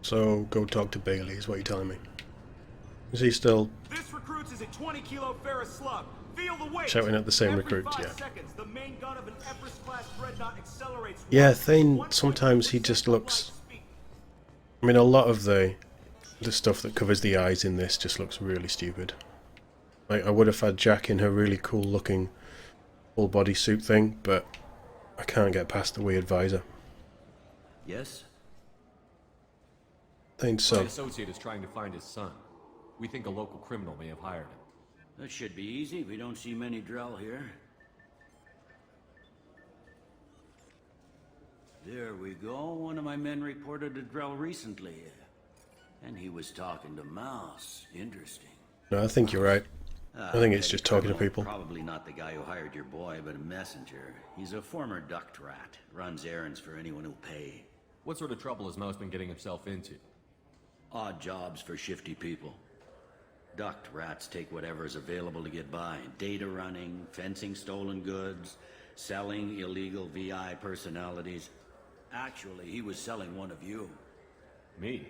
So go talk to Bailey, is what you're telling me. Is he still This recruits is a 20-kilo ferrous slug. Feel the weight. shouting at the same Every recruits? 5 Yeah. seconds, the main gun of an Everest-class dreadnought accelerates. Yeah, Thane, sometimes he just looks... I mean, a lot of the stuff that covers the eyes in this just looks really stupid. Like, I would have had Jack in her really cool looking full body suit thing, but I can't get past the weird visor. Yes? Thane's My son. associate is trying to find his son. We think a local criminal may have hired him. That should be easy. We don't see many Drell here. There we go. One of my men reported a Drell recently. And he was talking to Mouse. Interesting. No, I think you're right. I think it's just talking to people. Probably not the guy who hired your boy, but a messenger. He's a former duct rat. Runs errands for anyone who'll pay. What sort of trouble has Mouse been getting himself into? Odd jobs for shifty people. Duct rats take whatever is available to get by. Data running, fencing stolen goods, selling illegal VI personalities. Actually, he was selling one of you. Me?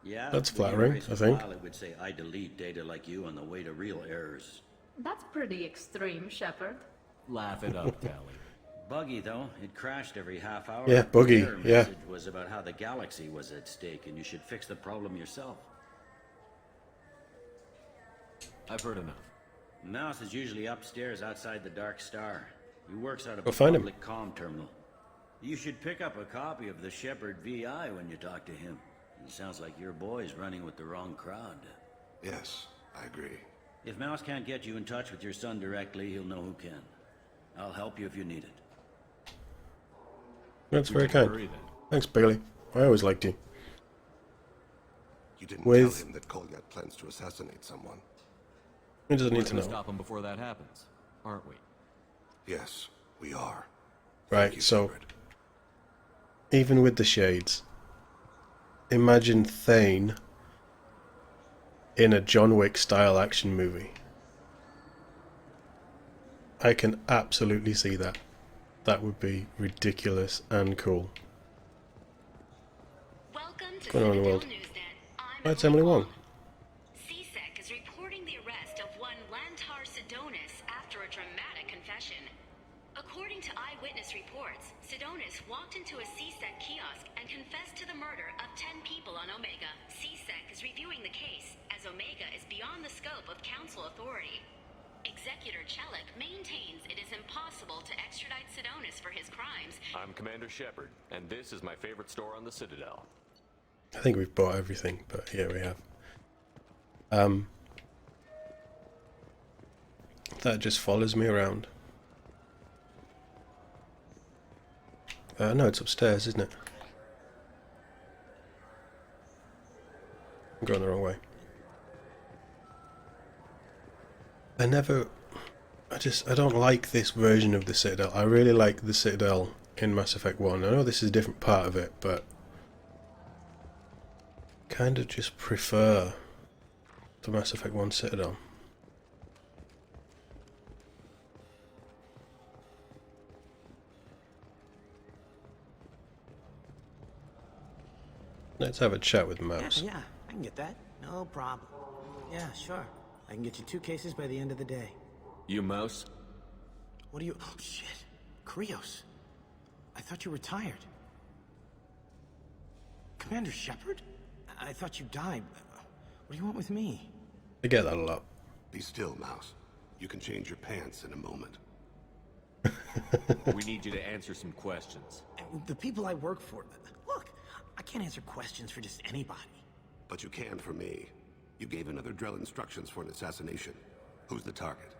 Yeah, That's when you flattering, erase a I think. file, it would say, I delete data like you on the way to real errors. That's pretty extreme, Shepard. Laugh it up, Tally. Buggy, though. It crashed every half hour. Yeah, buggy, The error yeah. message was about how the galaxy was at stake, and you should fix the problem yourself. I've heard enough. Mouse is usually upstairs outside the Dark Star. He works out of Go a find him. public comm terminal. You should pick up a copy of the Shepard VI when you talk to him. It sounds like your boy's running with the wrong crowd. Yes, I agree. If Mouse can't get you in touch with your son directly, he'll know who can. I'll help you if you need it. That's We very can kind. hurry then. Thanks, Bailey. I always liked you. You didn't With- tell him that Kolyat plans to assassinate someone. He doesn't We're need to gonna know. stop him before that happens, aren't we? Yes, we are. Right, Thank you, so Shepard. even with the shades, imagine Thane in a John Wick style action movie. I can absolutely see that. That would be ridiculous and cool. Welcome to Going on in the Citadel world? Newsnet. I'm That's Emily Wong. CSEC is reporting the arrest of one Lantar Sidonis after a dramatic confession. According to eyewitness reports, Sidonis walked into a CSEC kiosk and confessed to the murder of 10 people on Omega. CSEC is reviewing the case, as Omega is beyond the scope of council authority. Executor Chelik maintains it is impossible to extradite Sidonis for his crimes. I'm Commander Shepard, and this is my favorite store on the Citadel. I think we've bought everything, but here we have. That just follows me around. No, it's upstairs, isn't it? I'm going the wrong way. I don't like this version of the Citadel. I really like the Citadel in Mass Effect 1. I know this is a different part of it, but kind of just prefer the Mass Effect 1 Citadel. Let's have a chat with Mouse. Yeah, I can get that. No problem. Yeah, sure. I can get you 2 cases by the end of the day. You Mouse? What are you... Oh, shit. Krios. I thought you retired. Commander Shepard? I thought you died. What do you want with me? I get that a lot. Be still, Mouse. You can change your pants in a moment. We need you to answer some questions. The people I work for... Look, I can't answer questions for just anybody. But you can for me. You gave another Drell instructions for an assassination. Who's the target?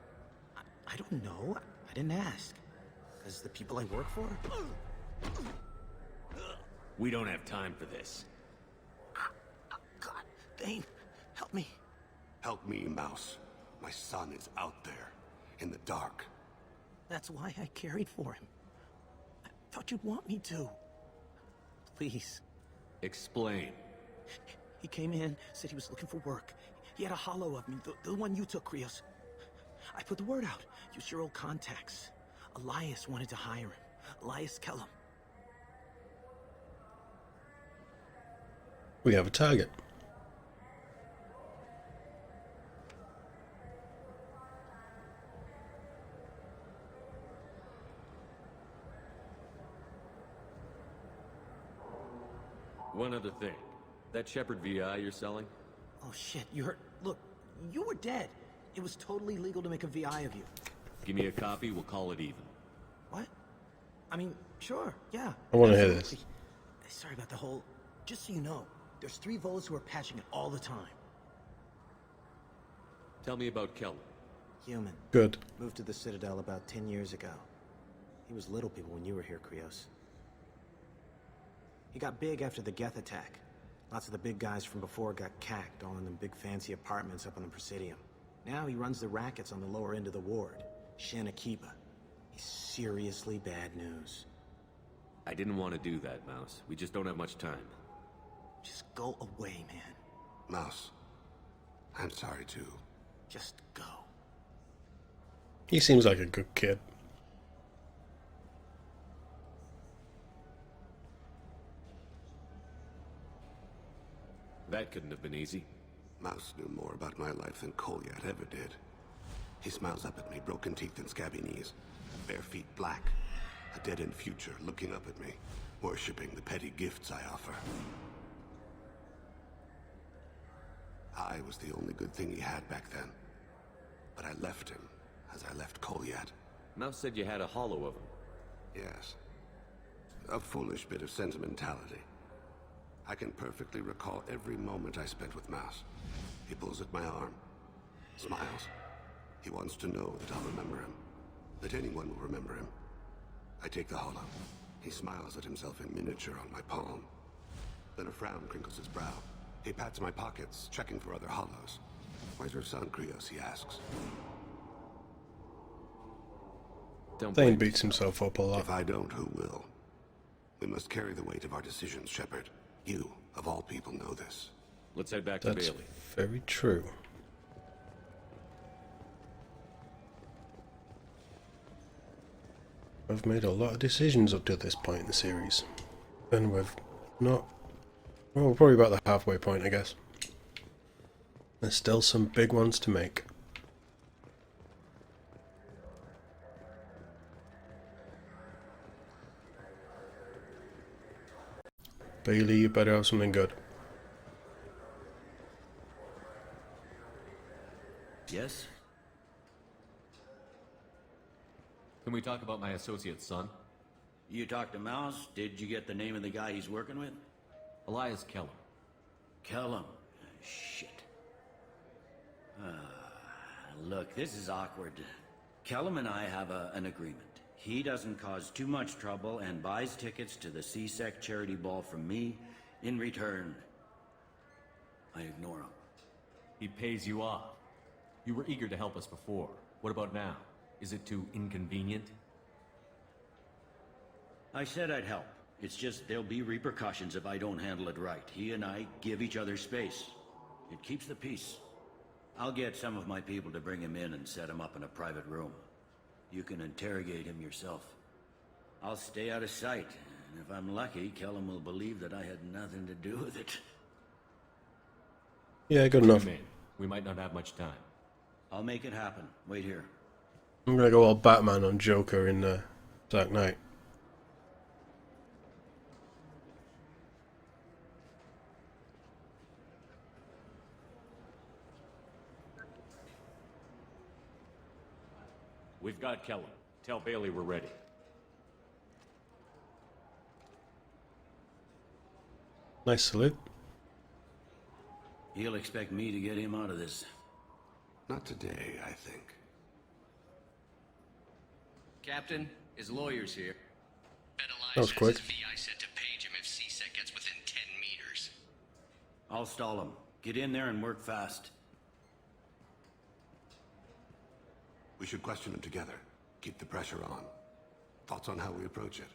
I don't know. I didn't ask. Because the people I work for... We don't have time for this. God, Thane, help me. Help me, Mouse. My son is out there, in the dark. That's why I carried for him. I thought you'd want me to. Please. Explain. He came in, said he was looking for work. He had a hollow of me, the one you took, Krios. I put the word out. Used your old contacts. Elias wanted to hire him. Elias Kellum. We have a target. One other thing. That Shepard VI you're selling? Oh shit, you heard? Look, you were dead. It was totally legal to make a VI of you. Give me a copy, we'll call it even. What? I mean, sure, yeah. I want to hear absolutely. this. Sorry about the whole... Just so you know, there's 3 Volas who are patching it all the time. Tell me about Kelly. Human. Good. Moved to the Citadel about 10 years ago. He was little people when you were here, Krios. He got big after the Geth attack. Lots of the big guys from before got cacked, all in them big fancy apartments up on the Presidium. Now he runs the rackets on the lower end of the ward. Shin Akiba. He's seriously bad news. I didn't want to do that, Mouse. We just don't have much time. Just go away, man. Mouse, I'm sorry too. Just go. He seems like a good kid. That couldn't have been easy. Mouse knew more about my life than Kolyat ever did. He smiles up at me, broken teeth and scabby knees, bare feet black, a dead-end future looking up at me, worshipping the petty gifts I offer. I was the only good thing he had back then, but I left him as I left Kolyat. Mouse said you had a hollow of him. Yes. A foolish bit of sentimentality. I can perfectly recall every moment I spent with Mouse. He pulls at my arm, smiles. He wants to know that I'll remember him, that anyone will remember him. I take the hollow. He smiles at himself in miniature on my palm. Then a frown crinkles his brow. He pats my pockets, checking for other hollows. "Where's your son, Krios?" he asks. Don't Thane blame beats himself up a lot. If I don't, who will? We must carry the weight of our decisions, Shepard. You, of all people, know this. Let's head back to That's Bailey. very true. I've made a lot of decisions up to this point in the series. And we've not... Well, we're probably about the halfway point, I guess. There's still some big ones to make. Bailey, you better have something good. Yes? Can we talk about my associate's son? You talked to Mouse? Did you get the name of the guy he's working with? Elias Keller. Kellum. Shit. Look, this is awkward. Kellum and I have an agreement. He doesn't cause too much trouble and buys tickets to the CSEC charity ball from me. In return, I ignore him. He pays you off. You were eager to help us before. What about now? Is it too inconvenient? I said I'd help. It's just there'll be repercussions if I don't handle it right. He and I give each other space. It keeps the peace. I'll get some of my people to bring him in and set him up in a private room. You can interrogate him yourself. I'll stay out of sight, and if I'm lucky, Kellum will believe that I had nothing to do with it. Yeah, good enough. We might not have much time. I'll make it happen. Wait here. I'm gonna go all Batman on Joker in Dark Knight. We've got Kellum. Tell Bailey we're ready. Nice salute. He'll expect me to get him out of this. Not today, I think. Captain, his lawyer's here. Bet That was Elias quick. has his VI set to page him if CSEC gets within 10 meters. I'll stall him. Get in there and work fast. We should question him together. Keep the pressure on. Thoughts on how we approach it?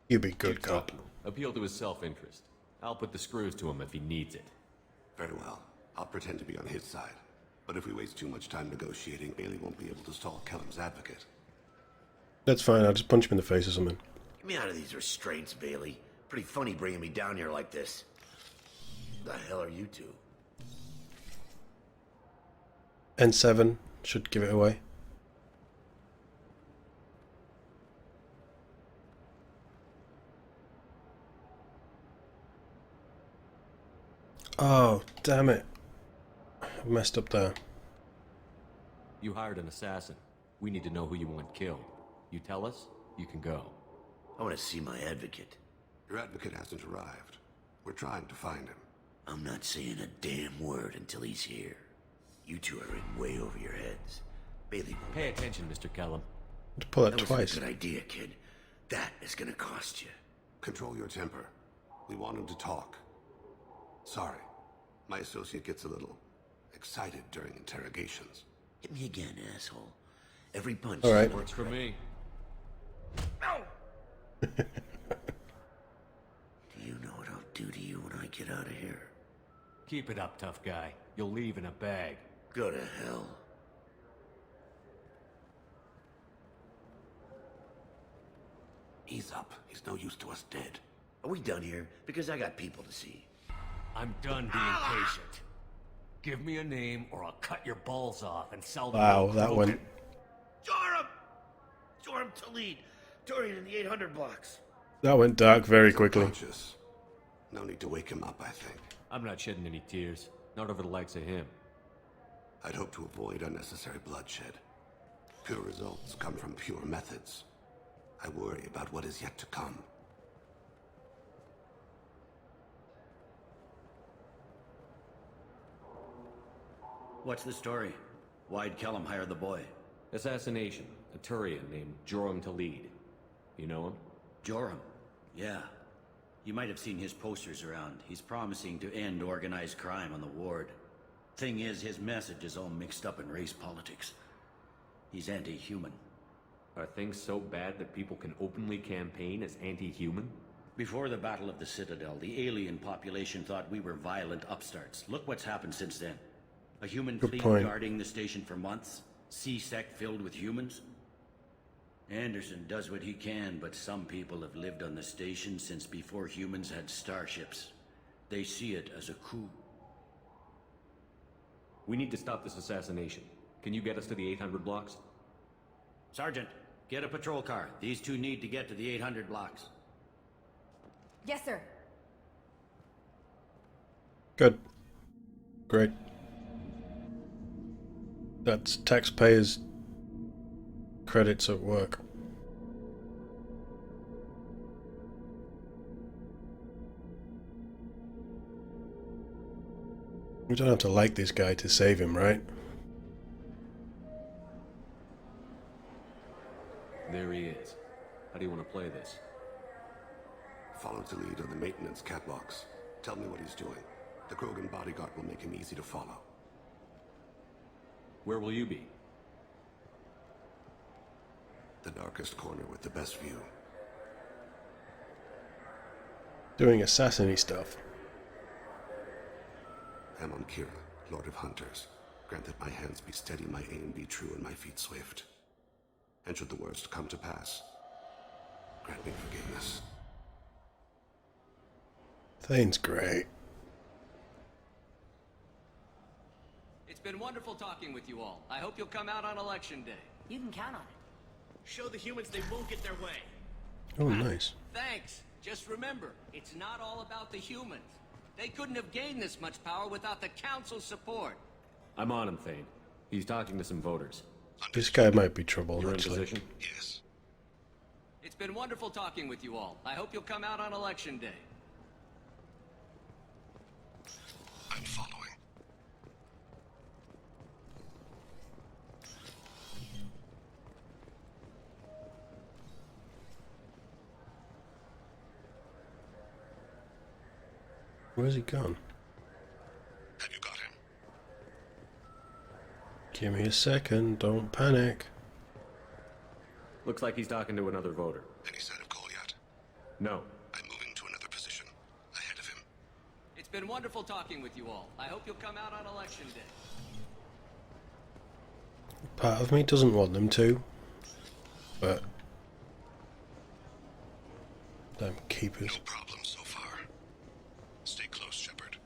You be good, Keep cop. talking. Appeal to his self-interest. I'll put the screws to him if he needs it. Very well. I'll pretend to be on his side. But if we waste too much time negotiating, Bailey won't be able to stall Kellum's advocate. That's fine, I'll just punch him in the face or something. Get me out of these restraints, Bailey. Pretty funny bringing me down here like this. The hell are you two? N7 should give it away. Oh, damn it. I messed up there. You hired an assassin. We need to know who you want killed. You tell us, you can go. I want to see my advocate. Your advocate hasn't arrived. We're trying to find him. I'm not saying a damn word until he's here. You two are in way over your heads. Bailey won't. Pay attention, Mr. Kellum. To pull it That was twice. a good idea, kid. That is gonna cost you. Control your temper. We want him to talk. Sorry. My associate gets a little excited during interrogations. Hit me again, asshole. Every punch. All right. Works for me. Do you know what I'll do to you when I get out of here? Keep it up, tough guy. You'll leave in a bag. Go to hell. Ease up. He's no use to us dead. Are we done here? Because I got people to see. I'm done being patient. Give me a name or I'll cut your balls off and sell them. Wow, out that broken. went... Joram! Joram Talid! Dorian in the 800 blocks. That went dark very He's quickly. unconscious. No need to wake him up, I think. I'm not shedding any tears. Not over the likes of him. I'd hope to avoid unnecessary bloodshed. Pure results come from pure methods. I worry about what is yet to come. What's the story? Why'd Kellum hire the boy? Assassination. A Turian named Joram Talid. You know him? Joram? Yeah. You might have seen his posters around. He's promising to end organized crime on the ward. Thing is, his message is all mixed up in race politics. He's anti-human. Are things so bad that people can openly campaign as anti-human? Before the Battle of the Citadel, the alien population thought we were violent upstarts. Look what's happened since then. A human Good fleet point. guarding the station for months. C-Sec filled with humans. Anderson does what he can, but some people have lived on the station since before humans had starships. They see it as a coup. We need to stop this assassination. Can you get us to the 800 blocks? Sergeant, get a patrol car. These two need to get to the 800 blocks. Yes, sir. Good. Great. That's taxpayers' credits at work. We don't have to like this guy to save him, right? There he is. How do you want to play this? Follow the lead on the maintenance catwalks. Tell me what he's doing. The Krogan bodyguard will make him easy to follow. Where will you be? The darkest corner with the best view. Doing assassin-y stuff. Amon Kira, Lord of Hunters. Grant that my hands be steady, my aim be true, and my feet swift. And should the worst come to pass, grant me forgiveness. Thane's great. It's been wonderful talking with you all. I hope you'll come out on election day. You can count on it. Show the humans they won't get their way. Oh, nice. Thanks. Just remember, it's not all about the humans. They couldn't have gained this much power without the Council's support. I'm on him, Thane. He's talking to some voters. This guy might be trouble, You're in actually. position? Yes. It's been wonderful talking with you all. I hope you'll come out on election day. I'm following. Where's he gone? Have you got him? Give me a second, don't panic. Looks like he's talking to another voter. Any sign of call yet? No. I'm moving to another position. Ahead of him. It's been wonderful talking with you all. I hope you'll come out on election day. Part of me doesn't want them to, but... Damn keepers. No problem so far. Stay close, Shepard.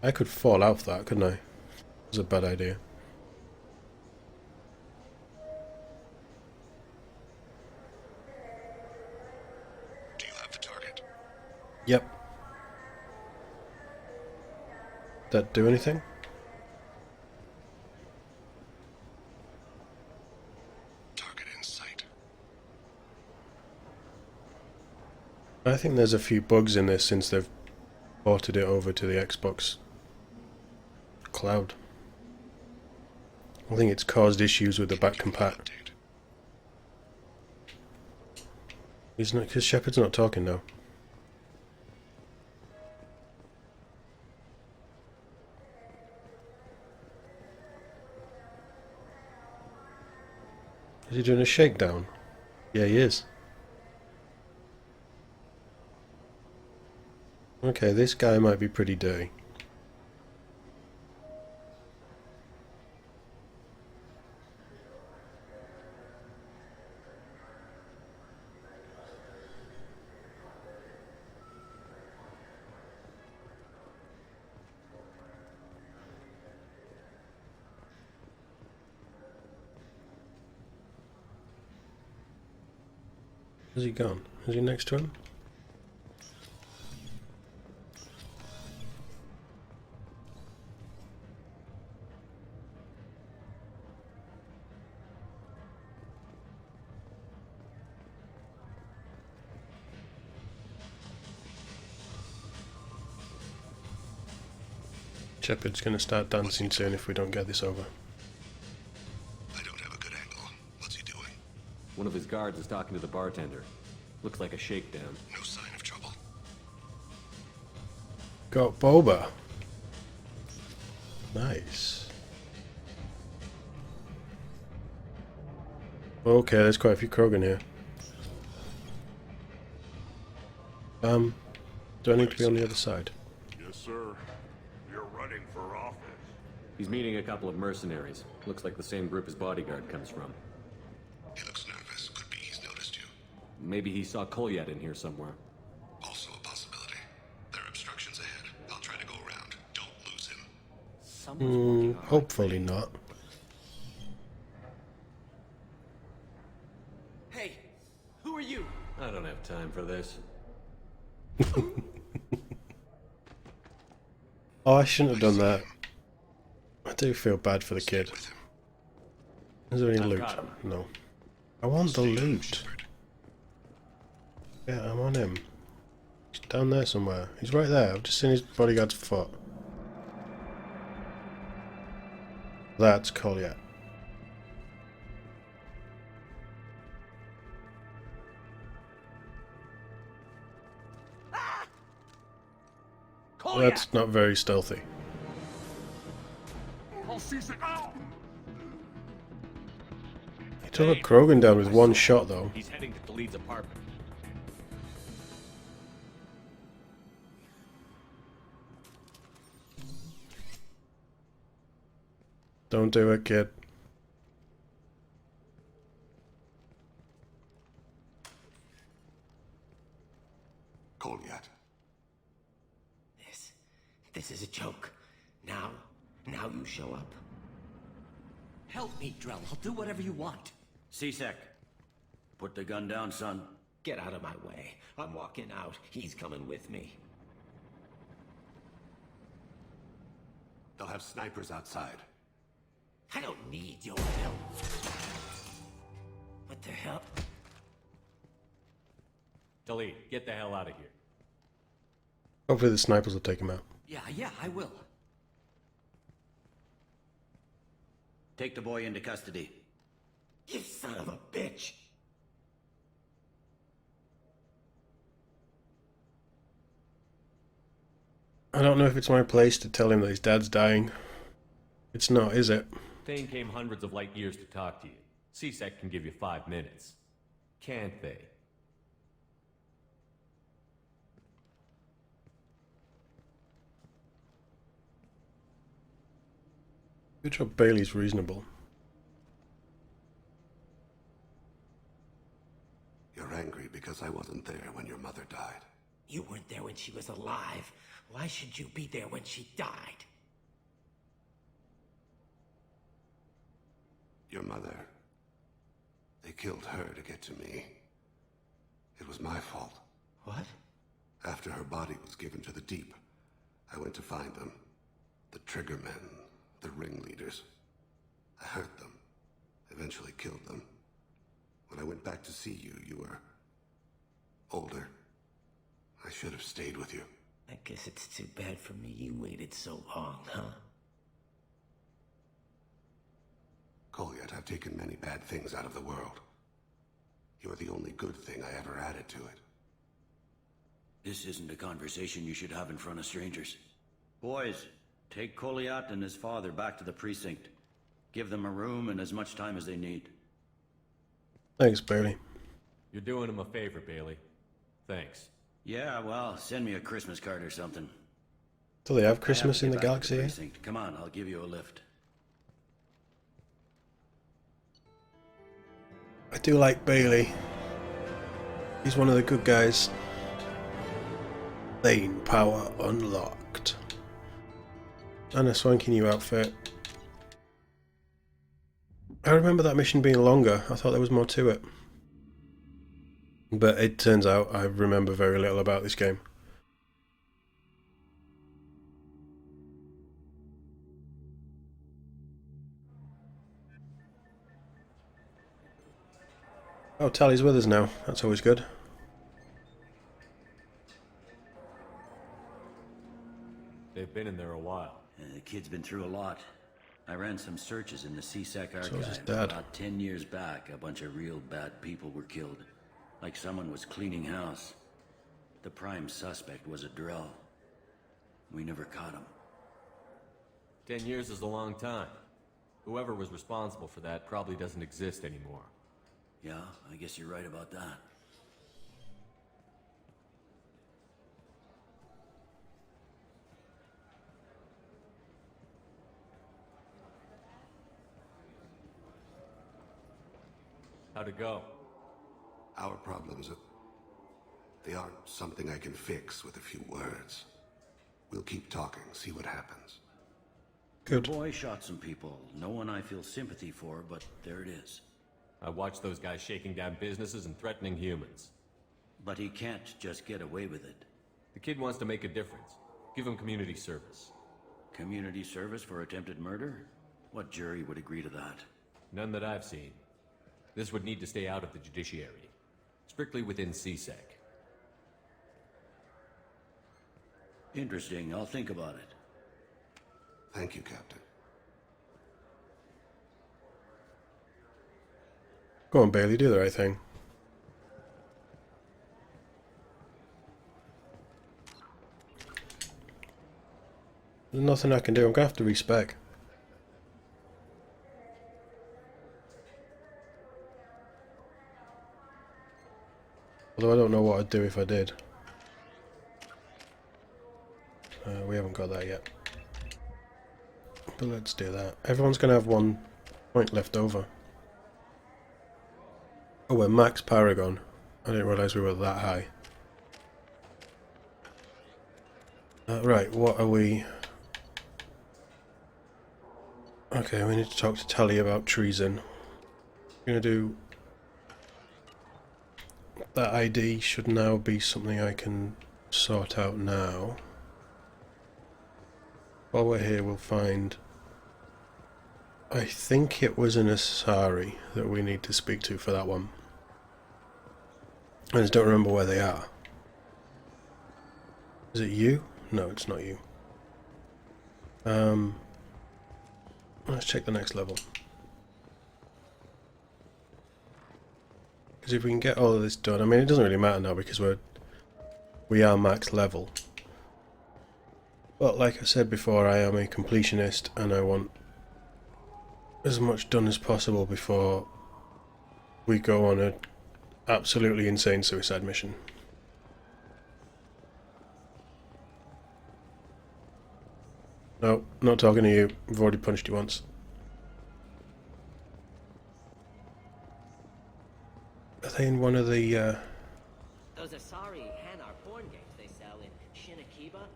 I could fall out of that, couldn't I? It was a bad idea. Do you have the target? Yep. Did that do anything? Target in sight. I think there's a few bugs in this since they've ported it over to the Xbox Cloud. I think it's caused issues with the back compat. He's not, because Shepard's not talking now. Is he doing a shakedown? Yeah, he is. Okay, this guy might be pretty dirty. Is he gone? Is he next to him? Shepard's gonna start dancing soon if we don't get this over. I don't have a good angle. What's he doing? One of his guards is talking to the bartender. Looks like a shakedown. No sign of trouble. Got Boba. Nice. Okay, there's quite a few Krogan here. Do I need to be on the other side? Yes, sir. You're running for office. He's meeting a couple of mercenaries. Looks like the same group his bodyguard comes from. He looks nervous. Could be he's noticed you. Maybe he saw Kolyat in here somewhere. Also a possibility. There are obstructions ahead. I'll try to go around. Don't lose him. Hopefully not. Hey, who are you? I don't have time for this. Oh, I shouldn't have done that. I do feel bad for the kid. Is there any loot? No. I want the loot. Yeah, I'm on him. He's down there somewhere. He's right there. I've just seen his bodyguard's foot. That's Kolyat. That's not very stealthy. He took a Krogan down with one shot, though. He's heading to Khalid's apartment. Don't do it, kid. Kolyat. This is a joke. Now you show up. Help me, Drell. I'll do whatever you want. C-Sec, put the gun down, son. Get out of my way. I'm walking out. He's coming with me. They'll have snipers outside. I don't need your help. What the hell? Khalid, get the hell out of here. Hopefully the snipers will take him out. Yeah, I will. Take the boy into custody. You son of a bitch! I don't know if it's my place to tell him that his dad's dying. It's not, is it? Thane came hundreds of light years to talk to you. C-Sec can give you 5 minutes. Can't they? Good job Bailey's reasonable. You're angry because I wasn't there when your mother died. You weren't there when she was alive. Why should you be there when she died? Your mother. They killed her to get to me. It was my fault. What? After her body was given to the Deep, I went to find them. The Triggermen, the ringleaders. I hurt them. Eventually killed them. When I went back to see you, you were... older. I should have stayed with you. I guess it's too bad for me you waited so long, huh? Goliath, I've taken many bad things out of the world. You're the only good thing I ever added to it. This isn't a conversation you should have in front of strangers. Boys, take Goliath and his father back to the precinct. Give them a room and as much time as they need. Thanks, Bailey. You're doing him a favor, Bailey. Thanks. Yeah, well, send me a Christmas card or something. Do they have Christmas in the galaxy? Precinct. Come on, I'll give you a lift. I do like Bailey. He's one of the good guys. Lane power unlocked. And a swanky new outfit. I remember that mission being longer. I thought there was more to it. But it turns out I remember very little about this game. Oh, Tally's with us now. That's always good. They've been in there a while. The kid's been through a lot. I ran some searches in the CSEC So is his archive. dad. About 10 years back, a bunch of real bad people were killed. Like someone was cleaning house. The prime suspect was a drill. We never caught him. 10 years is a long time. Whoever was responsible for that probably doesn't exist anymore. Yeah, I guess you're right about that. How'd it go? Our problems, they aren't something I can fix with a few words. We'll keep talking, see what happens. Good. The boy shot some people. No one I feel sympathy for, but there it is. I watched those guys shaking down businesses and threatening humans. But he can't just get away with it. The kid wants to make a difference. Give him community service. Community service for attempted murder? What jury would agree to that? None that I've seen. This would need to stay out of the judiciary. Strictly within CSEC. Interesting. I'll think about it. Thank you, Captain. Go on, Bailey, do the right thing. There's nothing I can do. I'm gonna have to respec. Although I don't know what I'd do if I did. We haven't got that yet. But let's do that. Everyone's gonna have 1 point left over. Oh, we're max Paragon. I didn't realise we were that high. Right, what are we... Okay, we need to talk to Tally about treason. We're gonna do... That ID should now be something I can sort out now. While we're here, we'll find... I think it was an Asari that we need to speak to for that one. I just don't remember where they are. Is it you? No, it's not you. Let's check the next level. Because if we can get all of this done, I mean, it doesn't really matter now because we are max level. But like I said before, I am a completionist and I want as much done as possible before we go on a absolutely insane suicide mission. No, not talking to you. I've already punched you once. Are they in one of the Those Asari Hanar porn games they sell in Shinakiba?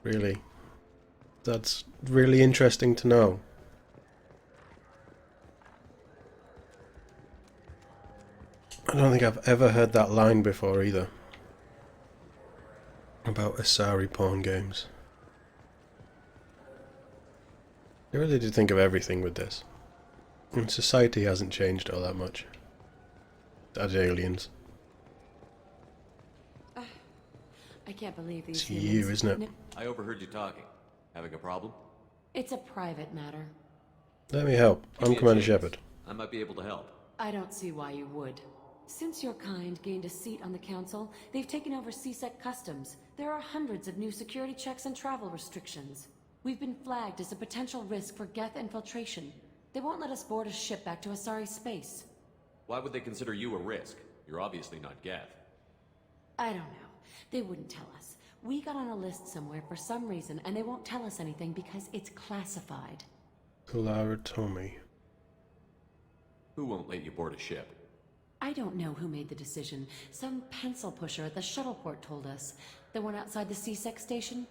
Really? That's really interesting to know. I don't think I've ever heard that line before either. About Asari porn games. I really did think of everything with this. And society hasn't changed all that much. As aliens. I can't believe these It's humans. you, isn't it? I overheard you talking. Having a problem? It's a private matter. Let me help. Give I'm me a Commander chance. Shepard. I might be able to help. I don't see why you would. Since your kind gained a seat on the council, they've taken over CSEC customs. There are hundreds of new security checks and travel restrictions. We've been flagged as a potential risk for Geth infiltration. They won't let us board a ship back to Asari space. Why would they consider you a risk? You're obviously not Geth. I don't know. They wouldn't tell us. We got on a list somewhere for some reason, and they won't tell us anything because it's classified. Clara Tommy. Who won't let you board a ship? I don't know who made the decision. Some pencil pusher at the shuttleport told us. The one outside the CSEC station?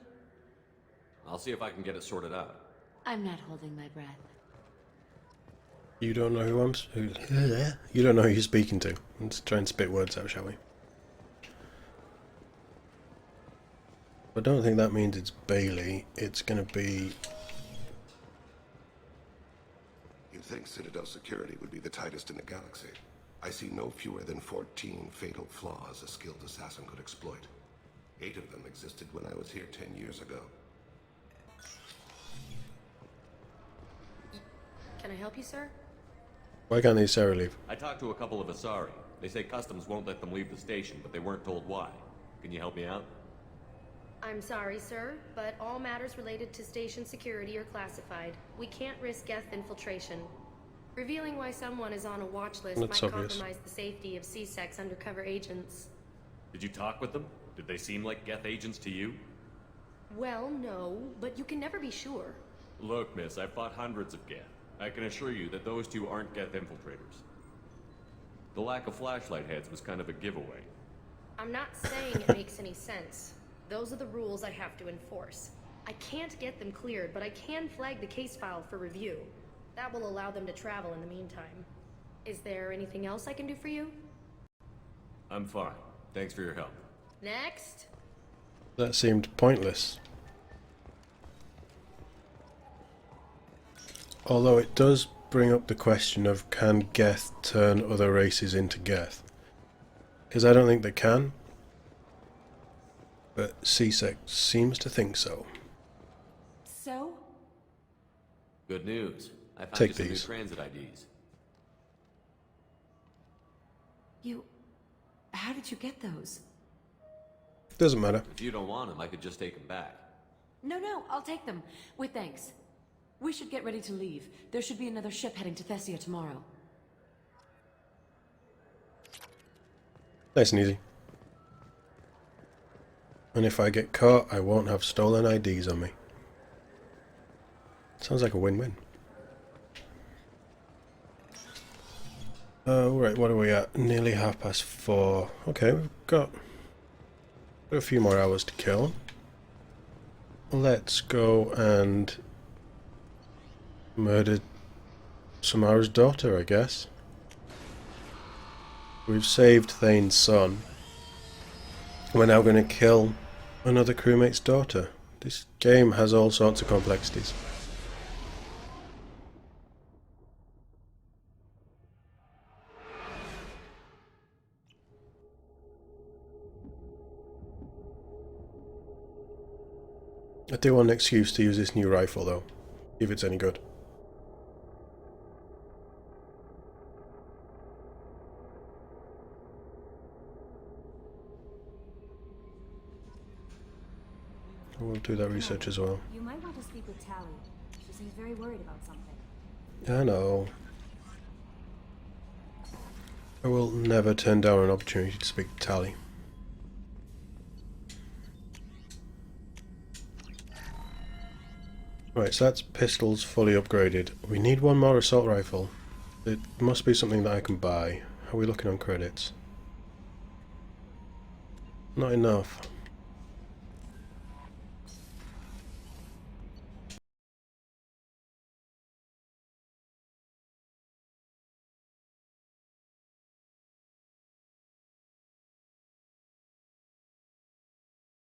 I'll see if I can get it sorted out. I'm not holding my breath. You don't know you don't know who you're speaking to. Let's try and spit words out, shall we? I don't think that means it's Bailey. It's gonna be... You'd think Citadel security would be the tightest in the galaxy. I see no fewer than 14 fatal flaws a skilled assassin could exploit. 8 of them existed when I was here 10 years ago. Can I help you, sir? Why can't they Sarah leave? I talked to a couple of Asari. They say customs won't let them leave the station, but they weren't told why. Can you help me out? I'm sorry, sir, but all matters related to station security are classified. We can't risk Geth infiltration. Revealing why someone is on a watch list That's might obvious. compromise the safety of CSEC's undercover agents. Did you talk with them? Did they seem like Geth agents to you? Well, no, but you can never be sure. Look, miss, I've fought hundreds of Geth. I can assure you that those two aren't Geth infiltrators. The lack of flashlight heads was kind of a giveaway. I'm not saying it makes any sense. Those are the rules I have to enforce. I can't get them cleared, but I can flag the case file for review. That will allow them to travel in the meantime. Is there anything else I can do for you? I'm fine. Thanks for your help. Next. That seemed pointless. Although it does bring up the question of, can Geth turn other races into Geth? Because I don't think they can. But CSEC seems to think so. So? Good news. I found Take you some these. new transit IDs. How did you get those? Doesn't matter. If you don't want them, I could just take them back. No, I'll take them. With thanks. We should get ready to leave. There should be another ship heading to Thessia tomorrow. Nice and easy. And if I get caught, I won't have stolen IDs on me. Sounds like a win-win. Right, what are we at? Nearly 4:30. Okay, we've got a few more hours to kill. Let's go and murder Samara's daughter, I guess. We've saved Thane's son. We're now going to kill another crewmate's daughter. This game has all sorts of complexities. I do want an excuse to use this new rifle though, if it's any good. We'll do that research as well. You might want to speak with Tally. She seems very worried about something. I know. I will never turn down an opportunity to speak to Tally. Right, so that's pistols fully upgraded. We need one more assault rifle. It must be something that I can buy. How are we looking on credits? Not enough.